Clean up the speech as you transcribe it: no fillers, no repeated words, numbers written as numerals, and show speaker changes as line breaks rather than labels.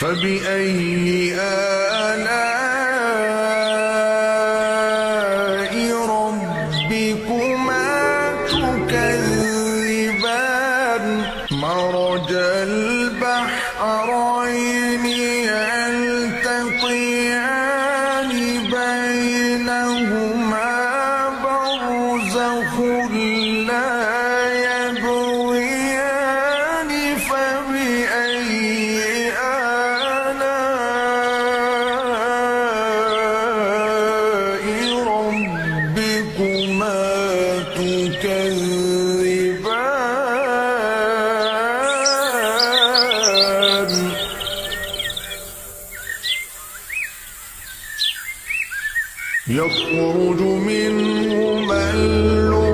فبأي آلاء ربكما تكذبان مرج البحرين يلتقيان بينهما برزخ لا يبغيان فبأي آلاء ربكما تكذبان يخرج منهما اللؤلؤ